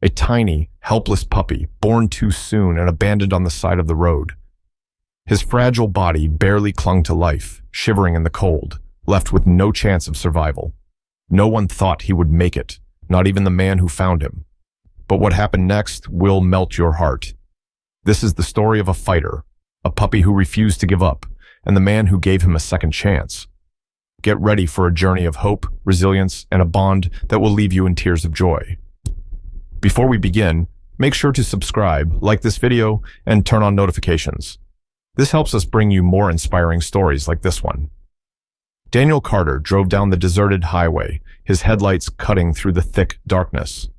A tiny, helpless puppy, born too soon and abandoned on the side of the road. His fragile body barely clung to life, shivering in the cold, left with no chance of survival. No one thought he would make it, not even the man who found him. But what happened next will melt your heart. This is the story of a fighter, a puppy who refused to give up, and the man who gave him a second chance. Get ready for a journey of hope, resilience, and a bond that will leave you in tears of joy. Before we begin, make sure to subscribe, like this video, and turn on notifications. This helps us bring you more inspiring stories like this one. Daniel Carter drove down the deserted highway, his headlights cutting through the thick darkness.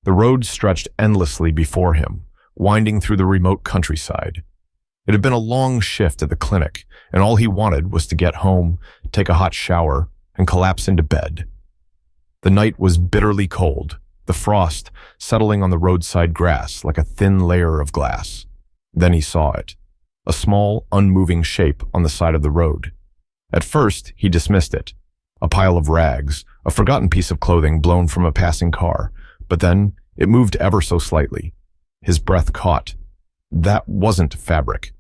The road stretched endlessly before him, winding through the remote countryside. It had been a long shift at the clinic, and all he wanted was to get home, take a hot shower, and collapse into bed. The night was bitterly cold, the frost settling on the roadside grass like a thin layer of glass. Then he saw it, a small, unmoving shape on the side of the road. At first, he dismissed it, a pile of rags, a forgotten piece of clothing blown from a passing car, but then it moved ever so slightly. His breath caught. That wasn't fabric.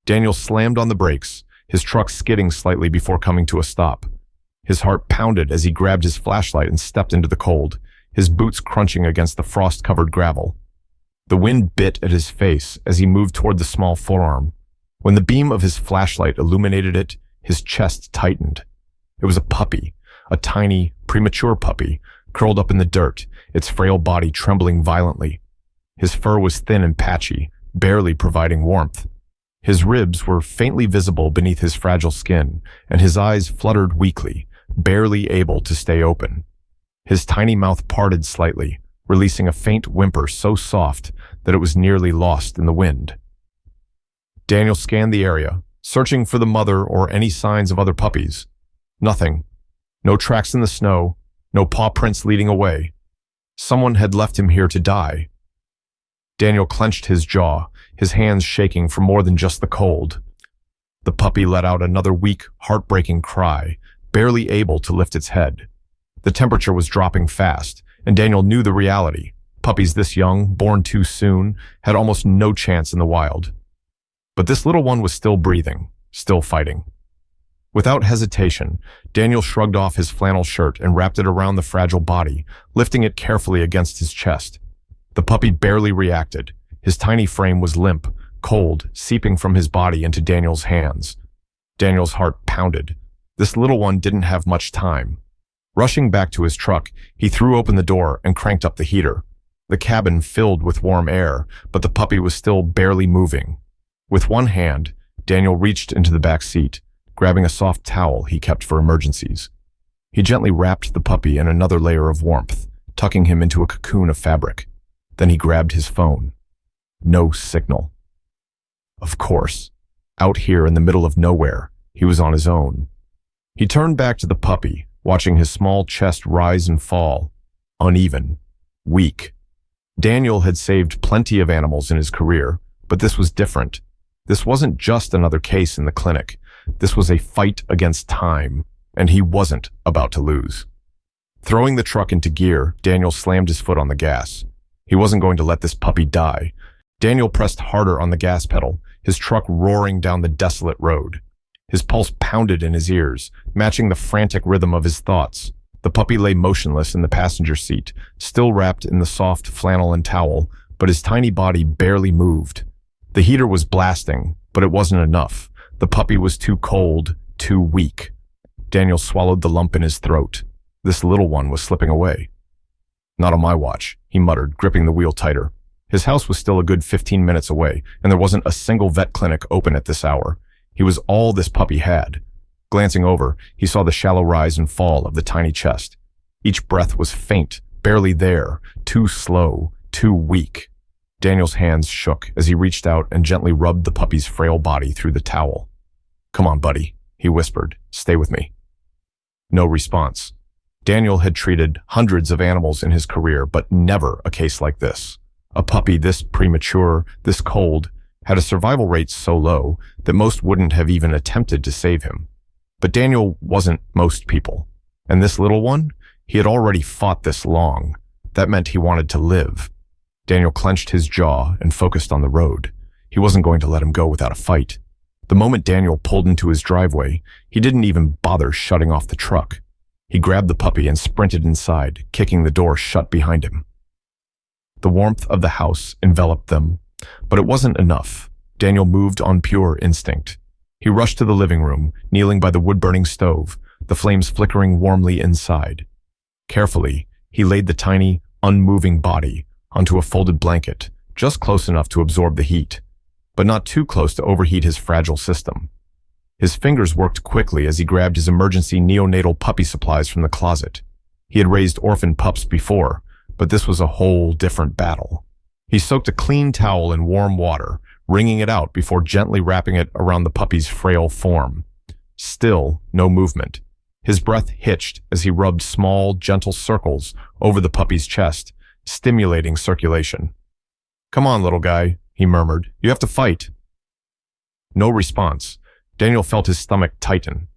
Daniel slammed on the brakes, his truck skidding slightly before coming to a stop. His heart pounded as he grabbed his flashlight and stepped into the cold, his boots crunching against the frost-covered gravel. The wind bit at his face as he moved toward the small forearm. When the beam of his flashlight illuminated it, his chest tightened. It was a puppy, a tiny, premature puppy, curled up in the dirt, its frail body trembling violently. His fur was thin and patchy, barely providing warmth. His ribs were faintly visible beneath his fragile skin, and his eyes fluttered weakly, barely able to stay open. His tiny mouth parted slightly, releasing a faint whimper so soft that it was nearly lost in the wind. Daniel scanned the area, searching for the mother or any signs of other puppies. Nothing. No tracks in the snow, no paw prints leading away. Someone had left him here to die. Daniel clenched his jaw, his hands shaking from more than just the cold. The puppy let out another weak, heartbreaking cry, barely able to lift its head. The temperature was dropping fast, and Daniel knew the reality. Puppies this young, born too soon, had almost no chance in the wild. But this little one was still breathing, still fighting. Without hesitation, Daniel shrugged off his flannel shirt and wrapped it around the fragile body, lifting it carefully against his chest. The puppy barely reacted. His tiny frame was limp, cold, seeping from his body into Daniel's hands. Daniel's heart pounded. This little one didn't have much time. Rushing back to his truck, he threw open the door and cranked up the heater. The cabin filled with warm air, but the puppy was still barely moving. With one hand, Daniel reached into the back seat, grabbing a soft towel he kept for emergencies. He gently wrapped the puppy in another layer of warmth, tucking him into a cocoon of fabric. Then he grabbed his phone. No signal. Of course, out here in the middle of nowhere, he was on his own. He turned back to the puppy, watching his small chest rise and fall, uneven, weak. Daniel had saved plenty of animals in his career, but this was different. This wasn't just another case in the clinic. This was a fight against time, and he wasn't about to lose. Throwing the truck into gear, Daniel slammed his foot on the gas. He wasn't going to let this puppy die. Daniel pressed harder on the gas pedal, his truck roaring down the desolate road. His pulse pounded in his ears, matching the frantic rhythm of his thoughts. The puppy lay motionless in the passenger seat, still wrapped in the soft flannel and towel, but his tiny body barely moved. The heater was blasting, but it wasn't enough. The puppy was too cold, too weak. Daniel swallowed the lump in his throat. This little one was slipping away. "Not on my watch," he muttered, gripping the wheel tighter. His house was still a good 15 minutes away, and there wasn't a single vet clinic open at this hour. He was all this puppy had. Glancing over, he saw the shallow rise and fall of the tiny chest. Each breath was faint, barely there, too slow, too weak. Daniel's hands shook as he reached out and gently rubbed the puppy's frail body through the towel. "Come on, buddy," he whispered. "Stay with me." No response. Daniel had treated hundreds of animals in his career, but never a case like this. A puppy this premature, this cold, had a survival rate so low that most wouldn't have even attempted to save him. But Daniel wasn't most people. And this little one, he had already fought this long. That meant he wanted to live. Daniel clenched his jaw and focused on the road. He wasn't going to let him go without a fight. The moment Daniel pulled into his driveway, he didn't even bother shutting off the truck. He grabbed the puppy and sprinted inside, kicking the door shut behind him. The warmth of the house enveloped them, but it wasn't enough. Daniel moved on pure instinct. He rushed to the living room, kneeling by the wood-burning stove, the flames flickering warmly inside. Carefully, he laid the tiny, unmoving body onto a folded blanket, just close enough to absorb the heat, but not too close to overheat his fragile system. His fingers worked quickly as he grabbed his emergency neonatal puppy supplies from the closet. He had raised orphan pups before, but this was a whole different battle. He soaked a clean towel in warm water, wringing it out before gently wrapping it around the puppy's frail form. Still, no movement. His breath hitched as he rubbed small, gentle circles over the puppy's chest, stimulating circulation. "Come on, little guy," he murmured. "You have to fight." No response. Daniel felt his stomach tighten.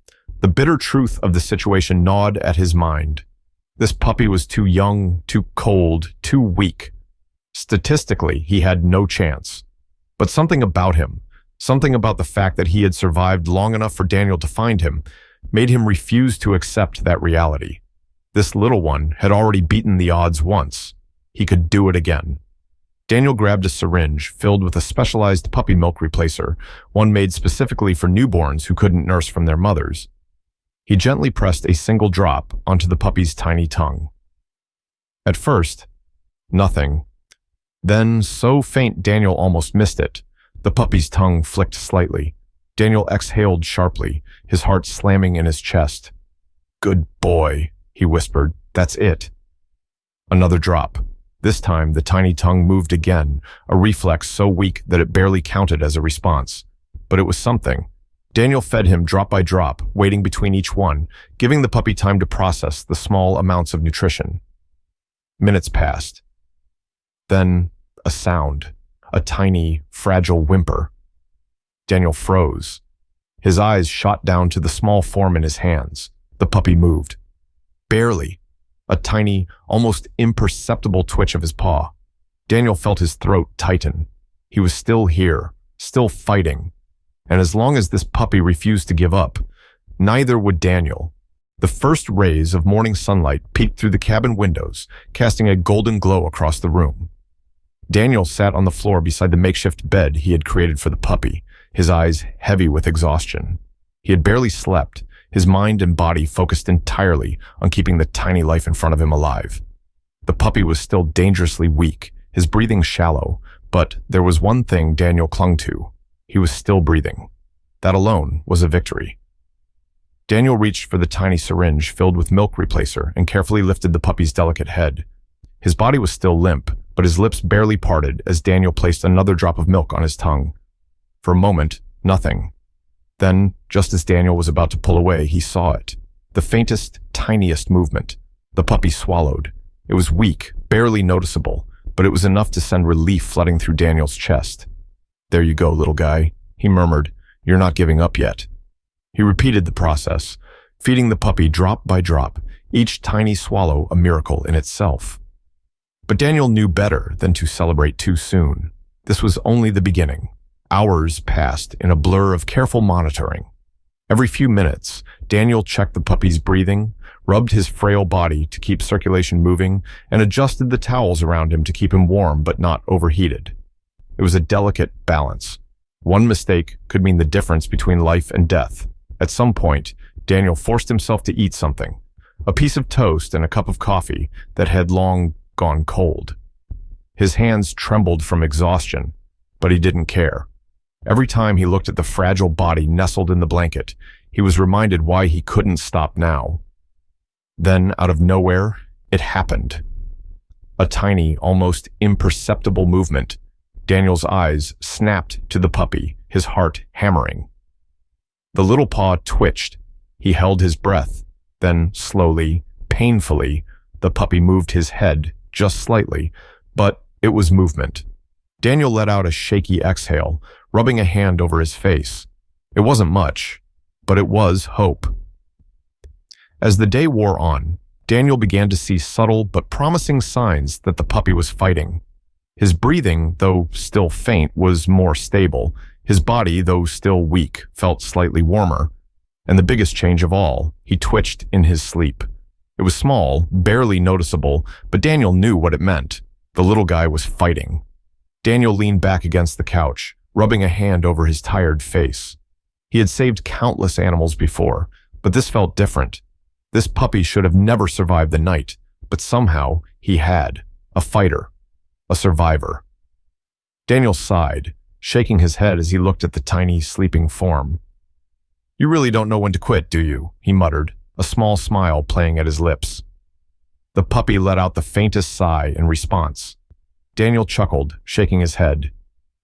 The bitter truth of the situation gnawed at his mind. This puppy was too young, too cold, too weak. Statistically, he had no chance. But something about him, something about the fact that he had survived long enough for Daniel to find him, made him refuse to accept that reality. This little one had already beaten the odds once. He could do it again. Daniel grabbed a syringe filled with a specialized puppy milk replacer, one made specifically for newborns who couldn't nurse from their mothers. He gently pressed a single drop onto the puppy's tiny tongue. At first, nothing. Then, so faint Daniel almost missed it, the puppy's tongue flicked slightly. Daniel exhaled sharply, his heart slamming in his chest. "Good boy," he whispered. "That's it." Another drop. This time, the tiny tongue moved again, a reflex so weak that it barely counted as a response. But it was something. Daniel fed him drop by drop, waiting between each one, giving the puppy time to process the small amounts of nutrition. Minutes passed. Then, a sound, a tiny, fragile whimper. Daniel froze. His eyes shot down to the small form in his hands. The puppy moved. Barely. A tiny, almost imperceptible twitch of his paw. Daniel felt his throat tighten. He was still here, still fighting. And as long as this puppy refused to give up, neither would Daniel. The first rays of morning sunlight peeked through the cabin windows, casting a golden glow across the room. Daniel sat on the floor beside the makeshift bed he had created for the puppy, his eyes heavy with exhaustion. He had barely slept, his mind and body focused entirely on keeping the tiny life in front of him alive. The puppy was still dangerously weak, his breathing shallow, but there was one thing Daniel clung to. He was still breathing. That alone was a victory. Daniel reached for the tiny syringe filled with milk replacer and carefully lifted the puppy's delicate head. His body was still limp, but his lips barely parted as Daniel placed another drop of milk on his tongue. For a moment, nothing. Then, just as Daniel was about to pull away, he saw it. The faintest, tiniest movement. The puppy swallowed. It was weak, barely noticeable, but it was enough to send relief flooding through Daniel's chest. "There you go, little guy," he murmured. "You're not giving up yet." He repeated the process, feeding the puppy drop by drop, each tiny swallow a miracle in itself. But Daniel knew better than to celebrate too soon. This was only the beginning. Hours passed in a blur of careful monitoring. Every few minutes, Daniel checked the puppy's breathing, rubbed his frail body to keep circulation moving, and adjusted the towels around him to keep him warm but not overheated. It was a delicate balance. One mistake could mean the difference between life and death. At some point, Daniel forced himself to eat something, a piece of toast and a cup of coffee that had long gone cold. His hands trembled from exhaustion, but he didn't care. Every time he looked at the fragile body nestled in the blanket, he was reminded why he couldn't stop now. Then, out of nowhere, it happened. A tiny, almost imperceptible movement. Daniel's eyes snapped to the puppy, his heart hammering. The little paw twitched. He held his breath. Then, slowly, painfully, the puppy moved his head, just slightly, but it was movement. Daniel let out a shaky exhale, rubbing a hand over his face. It wasn't much, but it was hope. As the day wore on, Daniel began to see subtle but promising signs that the puppy was fighting. His breathing, though still faint, was more stable. His body, though still weak, felt slightly warmer. And the biggest change of all, he twitched in his sleep. It was small, barely noticeable, but Daniel knew what it meant. The little guy was fighting. Daniel leaned back against the couch, rubbing a hand over his tired face. He had saved countless animals before, but this felt different. This puppy should have never survived the night, but somehow he had. A fighter. A survivor. Daniel sighed, shaking his head as he looked at the tiny, sleeping form. "You really don't know when to quit, do you?" he muttered, a small smile playing at his lips. The puppy let out the faintest sigh in response. Daniel chuckled, shaking his head.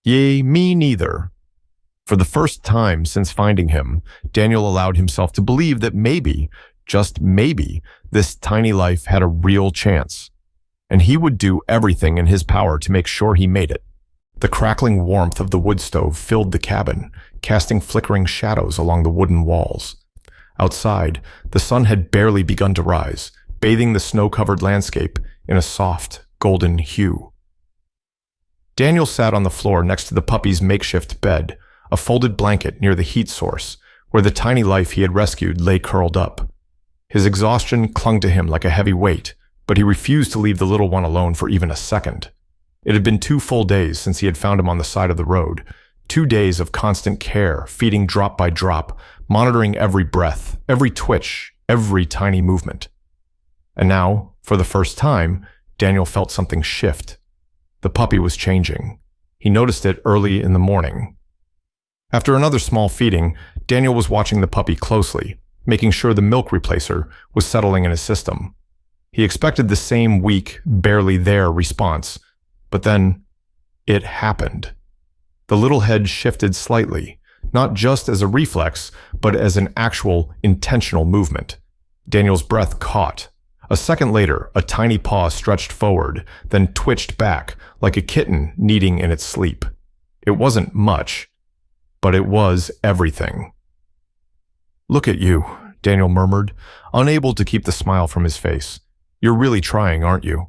"Yea, me neither." For the first time since finding him, Daniel allowed himself to believe that maybe, just maybe, this tiny life had a real chance. And he would do everything in his power to make sure he made it. The crackling warmth of the wood stove filled the cabin, casting flickering shadows along the wooden walls. Outside, the sun had barely begun to rise, bathing the snow-covered landscape in a soft, golden hue. Daniel sat on the floor next to the puppy's makeshift bed, a folded blanket near the heat source, where the tiny life he had rescued lay curled up. His exhaustion clung to him like a heavy weight, but he refused to leave the little one alone for even a second. It had been 2 full days since he had found him on the side of the road, 2 days of constant care, feeding drop by drop, monitoring every breath, every twitch, every tiny movement. And now, for the first time, Daniel felt something shift. The puppy was changing. He noticed it early in the morning. After another small feeding, Daniel was watching the puppy closely, making sure the milk replacer was settling in his system. He expected the same weak, barely there response, but then it happened. The little head shifted slightly, not just as a reflex, but as an actual, intentional movement. Daniel's breath caught. A second later, a tiny paw stretched forward, then twitched back, like a kitten kneading in its sleep. It wasn't much, but it was everything. "Look at you," Daniel murmured, unable to keep the smile from his face. "You're really trying, aren't you?"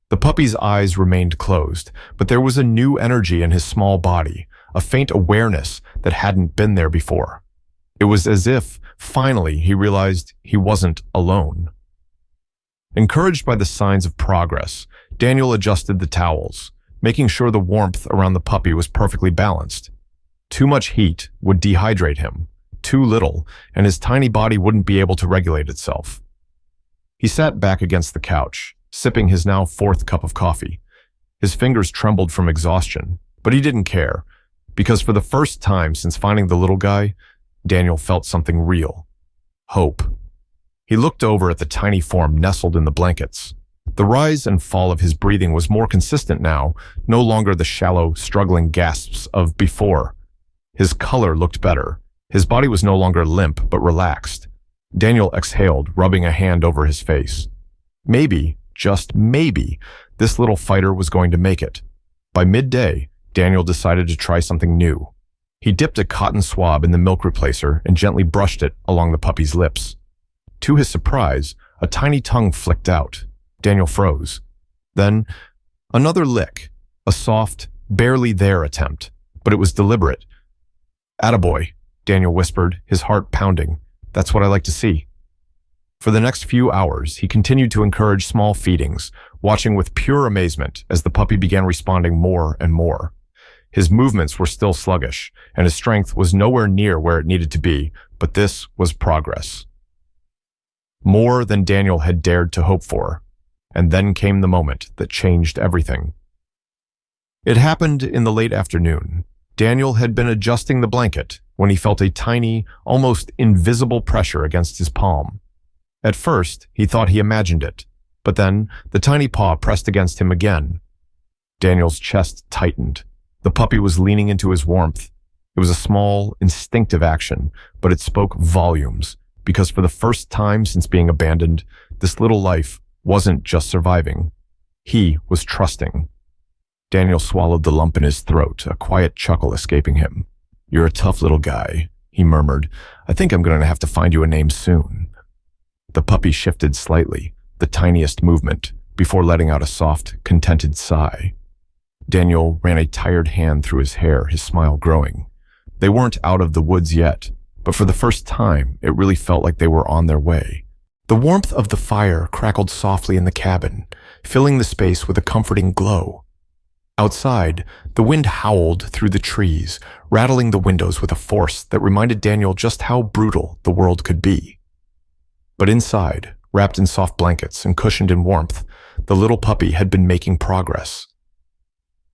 The puppy's eyes remained closed, but there was a new energy in his small body, a faint awareness that hadn't been there before. It was as if, finally, he realized he wasn't alone. Encouraged by the signs of progress, Daniel adjusted the towels, making sure the warmth around the puppy was perfectly balanced. Too much heat would dehydrate him, too little, and his tiny body wouldn't be able to regulate itself. He sat back against the couch, sipping his now 4th cup of coffee. His fingers trembled from exhaustion, but he didn't care, because for the first time since finding the little guy, Daniel felt something real. Hope. He looked over at the tiny form nestled in the blankets. The rise and fall of his breathing was more consistent now, no longer the shallow, struggling gasps of before. His color looked better. His body was no longer limp, but relaxed. Daniel exhaled, rubbing a hand over his face. Maybe, just maybe, this little fighter was going to make it. By midday, Daniel decided to try something new. He dipped a cotton swab in the milk replacer and gently brushed it along the puppy's lips. To his surprise, a tiny tongue flicked out. Daniel froze. Then, another lick, a soft, barely there attempt, but it was deliberate. "Attaboy," Daniel whispered, his heart pounding. "That's what I like to see." For the next few hours, he continued to encourage small feedings, watching with pure amazement as the puppy began responding more and more. His movements were still sluggish, and his strength was nowhere near where it needed to be, but this was progress. More than Daniel had dared to hope for, and then came the moment that changed everything. It happened in the late afternoon. Daniel had been adjusting the blanket when he felt a tiny, almost invisible pressure against his palm. At first, he thought he imagined it, but then the tiny paw pressed against him again. Daniel's chest tightened. The puppy was leaning into his warmth. It was a small, instinctive action, but it spoke volumes, because for the first time since being abandoned, this little life wasn't just surviving. He was trusting. Daniel swallowed the lump in his throat, a quiet chuckle escaping him. "You're a tough little guy," he murmured. "I think I'm going to have to find you a name soon." The puppy shifted slightly, the tiniest movement, before letting out a soft, contented sigh. Daniel ran a tired hand through his hair, his smile growing. They weren't out of the woods yet, but for the first time, it really felt like they were on their way. The warmth of the fire crackled softly in the cabin, filling the space with a comforting glow. Outside, the wind howled through the trees, rattling the windows with a force that reminded Daniel just how brutal the world could be. But inside, wrapped in soft blankets and cushioned in warmth, the little puppy had been making progress.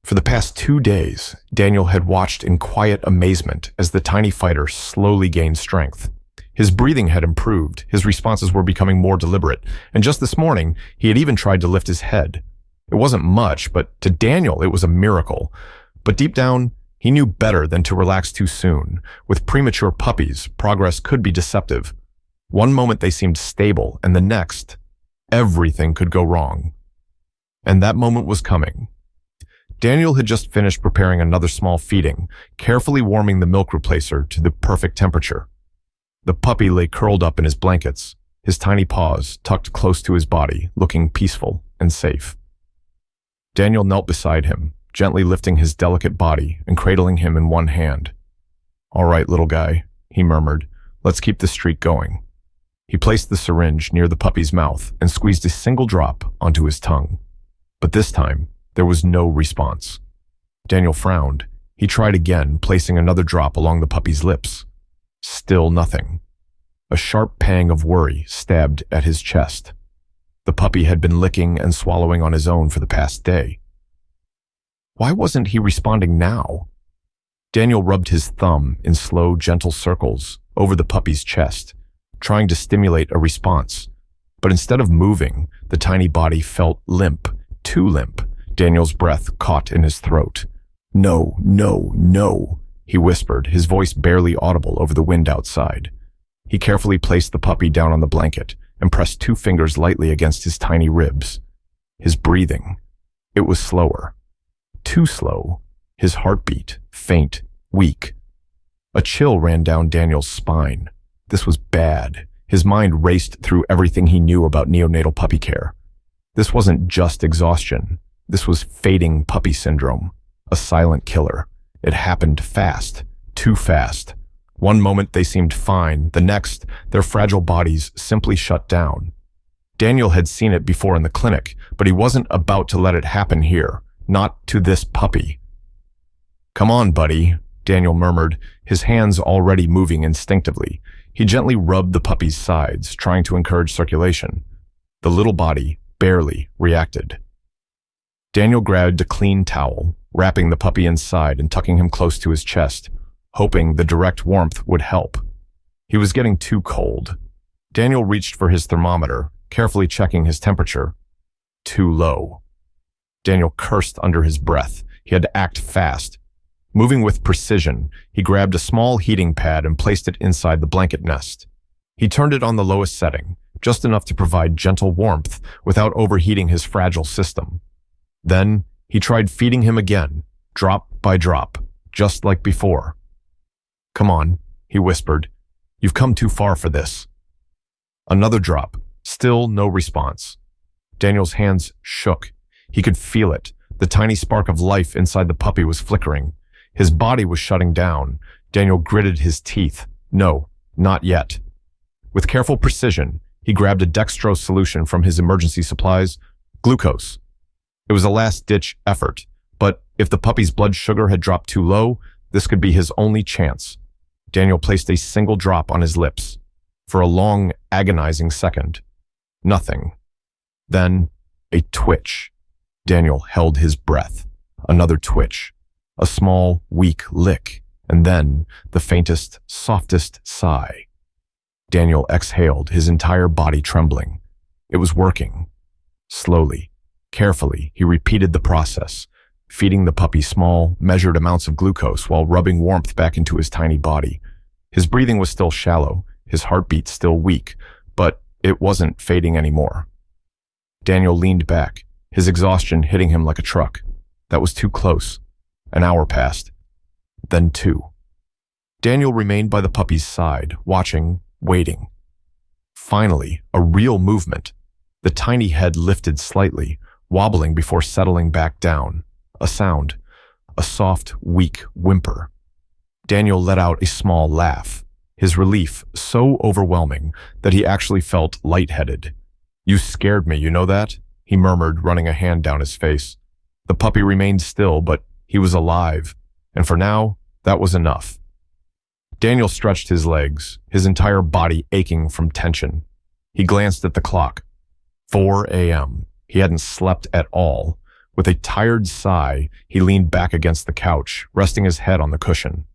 For the past 2 days, Daniel had watched in quiet amazement as the tiny fighter slowly gained strength. His breathing had improved, his responses were becoming more deliberate, and just this morning, he had even tried to lift his head. It wasn't much, but to Daniel it was a miracle. But deep down, he knew better than to relax too soon. With premature puppies, progress could be deceptive. One moment they seemed stable, and the next, everything could go wrong. And that moment was coming. Daniel had just finished preparing another small feeding, carefully warming the milk replacer to the perfect temperature. The puppy lay curled up in his blankets, his tiny paws tucked close to his body, looking peaceful and safe. Daniel knelt beside him, gently lifting his delicate body and cradling him in one hand. "All right, little guy," he murmured, "let's keep this streak going." He placed the syringe near the puppy's mouth and squeezed a single drop onto his tongue. But this time, there was no response. Daniel frowned. He tried again, placing another drop along the puppy's lips. Still nothing. A sharp pang of worry stabbed at his chest. The puppy had been licking and swallowing on his own for the past day. Why wasn't he responding now? Daniel rubbed his thumb in slow, gentle circles over the puppy's chest, trying to stimulate a response. But instead of moving, the tiny body felt limp, too limp. Daniel's breath caught in his throat. "No, no, no," he whispered, his voice barely audible over the wind outside. He carefully placed the puppy down on the blanket and pressed 2 fingers lightly against his tiny ribs. His breathing, it was slower. Too slow. His heartbeat, faint, weak. A chill ran down Daniel's spine. This was bad. His mind raced through everything he knew about neonatal puppy care. This wasn't just exhaustion. This was fading puppy syndrome, a silent killer. It happened fast, too fast. One moment they seemed fine, the next, their fragile bodies simply shut down. Daniel had seen it before in the clinic, but he wasn't about to let it happen here, not to this puppy. "Come on, buddy," Daniel murmured, his hands already moving instinctively. He gently rubbed the puppy's sides, trying to encourage circulation. The little body barely reacted. Daniel grabbed a clean towel, wrapping the puppy inside and tucking him close to his chest, hoping the direct warmth would help. He was getting too cold. Daniel reached for his thermometer, carefully checking his temperature. Too low. Daniel cursed under his breath. He had to act fast. Moving with precision, he grabbed a small heating pad and placed it inside the blanket nest. He turned it on the lowest setting, just enough to provide gentle warmth without overheating his fragile system. Then, he tried feeding him again, drop by drop, just like before. "Come on," he whispered. "You've come too far for this." Another drop, still no response. Daniel's hands shook. He could feel it. The tiny spark of life inside the puppy was flickering. His body was shutting down. Daniel gritted his teeth. No, not yet. With careful precision, he grabbed a dextrose solution from his emergency supplies, glucose. It was a last-ditch effort, but if the puppy's blood sugar had dropped too low, this could be his only chance. Daniel placed a single drop on his lips. For a long, agonizing second, nothing. Then, a twitch. Daniel held his breath. Another twitch. A small, weak lick, and then the faintest, softest sigh. Daniel exhaled, his entire body trembling. It was working. Slowly, carefully, he repeated the process, feeding the puppy small, measured amounts of glucose while rubbing warmth back into his tiny body. His breathing was still shallow, his heartbeat still weak, but it wasn't fading anymore. Daniel leaned back, his exhaustion hitting him like a truck. That was too close. An hour passed. Then 2. Daniel remained by the puppy's side, watching, waiting. Finally, a real movement. The tiny head lifted slightly, wobbling before settling back down. a sound, a soft, weak whimper. Daniel let out a small laugh, his relief so overwhelming that he actually felt lightheaded. "You scared me, you know that?" he murmured, running a hand down his face. The puppy remained still, but he was alive, and for now, that was enough. Daniel stretched his legs, his entire body aching from tension. He glanced at the clock. 4 a.m. He hadn't slept at all. With a tired sigh, he leaned back against the couch, resting his head on the cushion.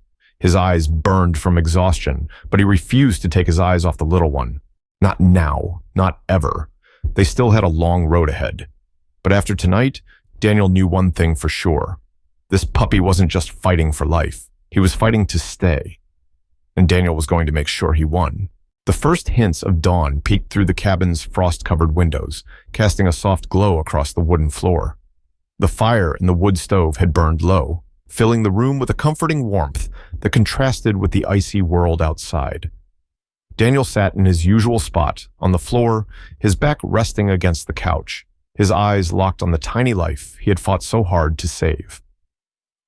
His eyes burned from exhaustion, but he refused to take his eyes off the little one. Not now, not ever. They still had a long road ahead. But after tonight, Daniel knew one thing for sure. This puppy wasn't just fighting for life. He was fighting to stay. And Daniel was going to make sure he won. The first hints of dawn peeked through the cabin's frost-covered windows, casting a soft glow across the wooden floor. The fire in the wood stove had burned low, filling the room with a comforting warmth that contrasted with the icy world outside. Daniel sat in his usual spot, on the floor, his back resting against the couch, his eyes locked on the tiny life he had fought so hard to save.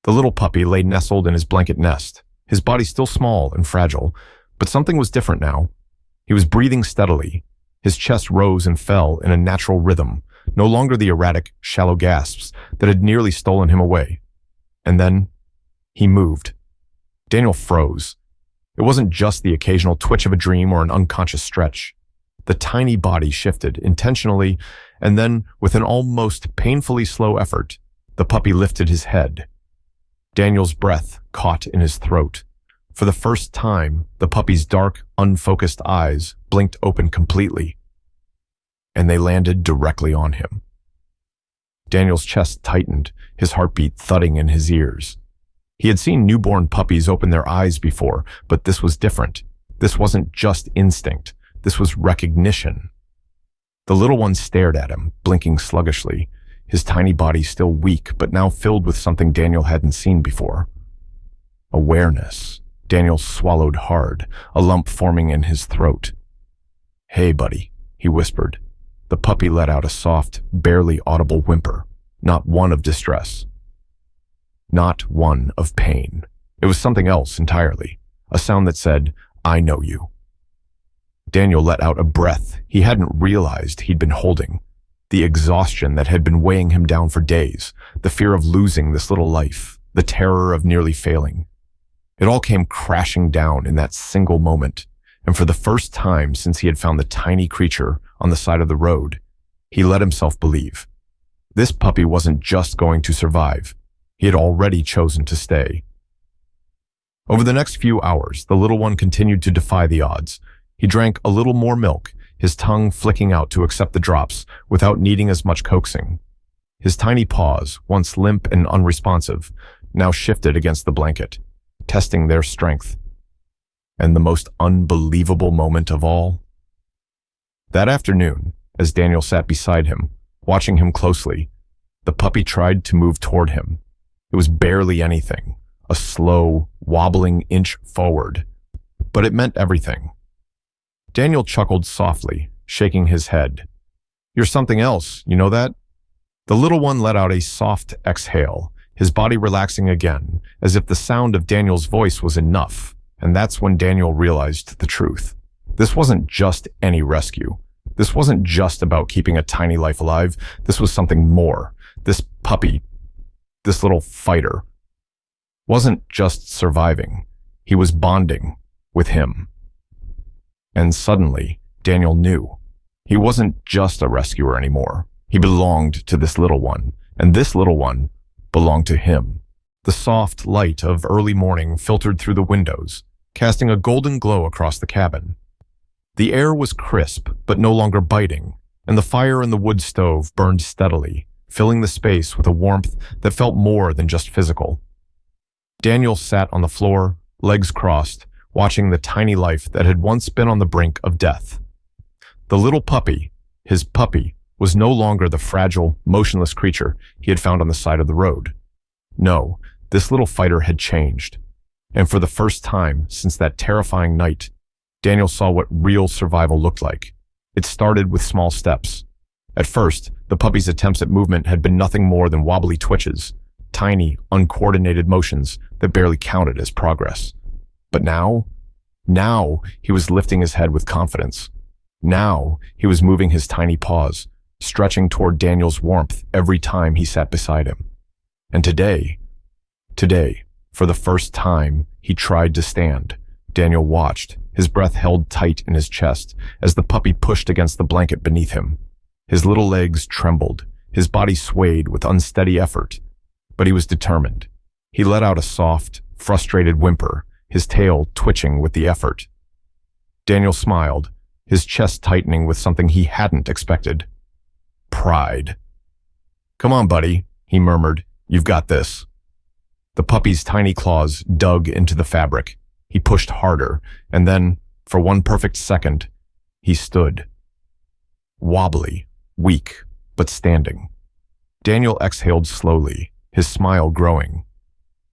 The little puppy lay nestled in his blanket nest, his body still small and fragile, but something was different now. He was breathing steadily. His chest rose and fell in a natural rhythm, no longer the erratic, shallow gasps that had nearly stolen him away. And then, he moved. Daniel froze. It wasn't just the occasional twitch of a dream or an unconscious stretch. The tiny body shifted intentionally, and then, with an almost painfully slow effort, the puppy lifted his head. Daniel's breath caught in his throat. For the first time, the puppy's dark, unfocused eyes blinked open completely, and they landed directly on him. Daniel's chest tightened, his heartbeat thudding in his ears. He had seen newborn puppies open their eyes before, but this was different. This wasn't just instinct. This was recognition. The little one stared at him, blinking sluggishly, his tiny body still weak, but now filled with something Daniel hadn't seen before. Awareness. Daniel swallowed hard, a lump forming in his throat. "Hey, buddy," he whispered. The puppy let out a soft, barely audible whimper, not one of distress. Not one of pain. It was something else entirely, a sound that said, "I know you." Daniel let out a breath he hadn't realized he'd been holding. The exhaustion that had been weighing him down for days, the fear of losing this little life, the terror of nearly failing. It all came crashing down in that single moment, and for the first time since he had found the tiny creature on the side of the road, he let himself believe. This puppy wasn't just going to survive. He had already chosen to stay. Over the next few hours, the little one continued to defy the odds. He drank a little more milk, his tongue flicking out to accept the drops without needing as much coaxing. His tiny paws, once limp and unresponsive, now shifted against the blanket, testing their strength. And the most unbelievable moment of all? That afternoon, as Daniel sat beside him, watching him closely, the puppy tried to move toward him. It was barely anything, a slow, wobbling inch forward, but it meant everything. Daniel chuckled softly, shaking his head. "You're something else, you know that?" The little one let out a soft exhale, his body relaxing again, as if the sound of Daniel's voice was enough, and that's when Daniel realized the truth. This wasn't just any rescue. This wasn't just about keeping a tiny life alive. This was something more. This puppy, this little fighter, wasn't just surviving. He was bonding with him. And suddenly, Daniel knew. He wasn't just a rescuer anymore. He belonged to this little one, and this little one belonged to him. The soft light of early morning filtered through the windows, casting a golden glow across the cabin. The air was crisp, but no longer biting, and the fire in the wood stove burned steadily, filling the space with a warmth that felt more than just physical. Daniel sat on the floor, legs crossed, watching the tiny life that had once been on the brink of death. The little puppy, his puppy, was no longer the fragile, motionless creature he had found on the side of the road. No, this little fighter had changed. And for the first time since that terrifying night, Daniel saw what real survival looked like. It started with small steps. At first, the puppy's attempts at movement had been nothing more than wobbly twitches, tiny, uncoordinated motions that barely counted as progress. But now he was lifting his head with confidence. Now he was moving his tiny paws, stretching toward Daniel's warmth every time he sat beside him. And today, for the first time, he tried to stand. Daniel watched, his breath held tight in his chest as the puppy pushed against the blanket beneath him. His little legs trembled, his body swayed with unsteady effort, but he was determined. He let out a soft, frustrated whimper, his tail twitching with the effort. Daniel smiled, his chest tightening with something he hadn't expected. Pride. "Come on, buddy," he murmured. "You've got this." The puppy's tiny claws dug into the fabric. He pushed harder, and then, for one perfect second, he stood. Wobbly, weak, but standing. Daniel exhaled slowly, his smile growing.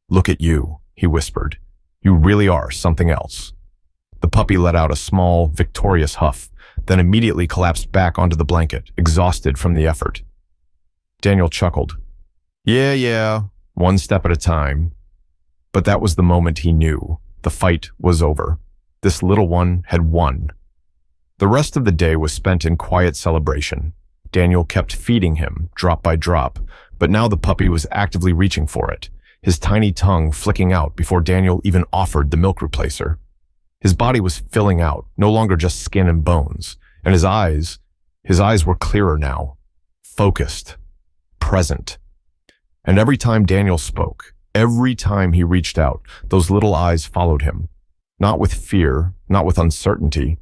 "Look at you," he whispered. "You really are something else." The puppy let out a small, victorious huff, then immediately collapsed back onto the blanket, exhausted from the effort. Daniel chuckled. Yeah, one step at a time. But that was the moment he knew. The fight was over. This little one had won. The rest of the day was spent in quiet celebration. Daniel kept feeding him, drop by drop, but now the puppy was actively reaching for it, his tiny tongue flicking out before Daniel even offered the milk replacer. His body was filling out, no longer just skin and bones, and his eyes were clearer now, focused, present. And every time Daniel spoke, every time he reached out, those little eyes followed him, not with fear, not with uncertainty,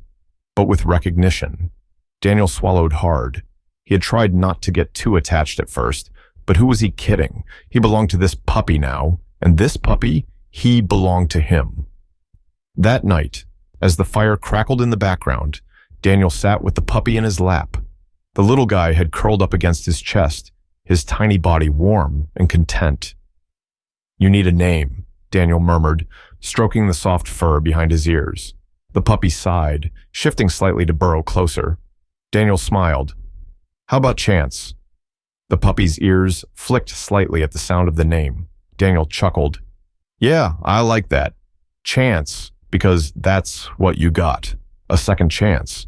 but with recognition. Daniel swallowed hard. He had tried not to get too attached at first, but who was he kidding? He belonged to this puppy now, and this puppy, he belonged to him. That night, as the fire crackled in the background, Daniel sat with the puppy in his lap. The little guy had curled up against his chest, his tiny body warm and content. "You need a name," Daniel murmured, stroking the soft fur behind his ears. The puppy sighed, shifting slightly to burrow closer. Daniel smiled. "How about Chance?" The puppy's ears flicked slightly at the sound of the name. Daniel chuckled. "Yeah, I like that. Chance, because that's what you got. A second chance."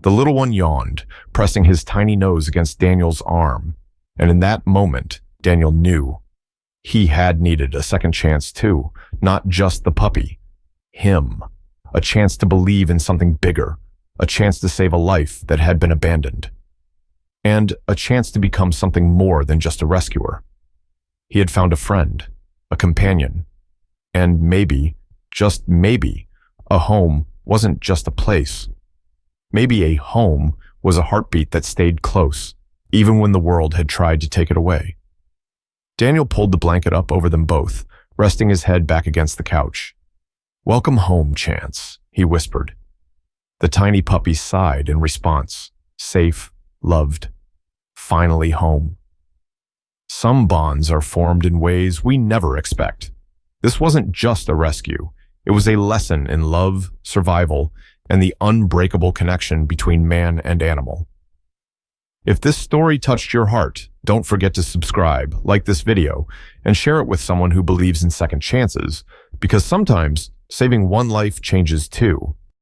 The little one yawned, pressing his tiny nose against Daniel's arm. And in that moment, Daniel knew. He had needed a second chance too, not just the puppy. Him. A chance to believe in something bigger. A chance to save a life that had been abandoned. And a chance to become something more than just a rescuer. He had found a friend, a companion. And maybe, just maybe, a home wasn't just a place. Maybe a home was a heartbeat that stayed close, even when the world had tried to take it away. Daniel pulled the blanket up over them both, resting his head back against the couch. "Welcome home, Chance," he whispered. The tiny puppy sighed in response, safe, loved, finally home. Some bonds are formed in ways we never expect. This wasn't just a rescue. It was a lesson in love, survival, and the unbreakable connection between man and animal. If this story touched your heart, don't forget to subscribe, like this video, and share it with someone who believes in second chances, because sometimes saving one life changes two.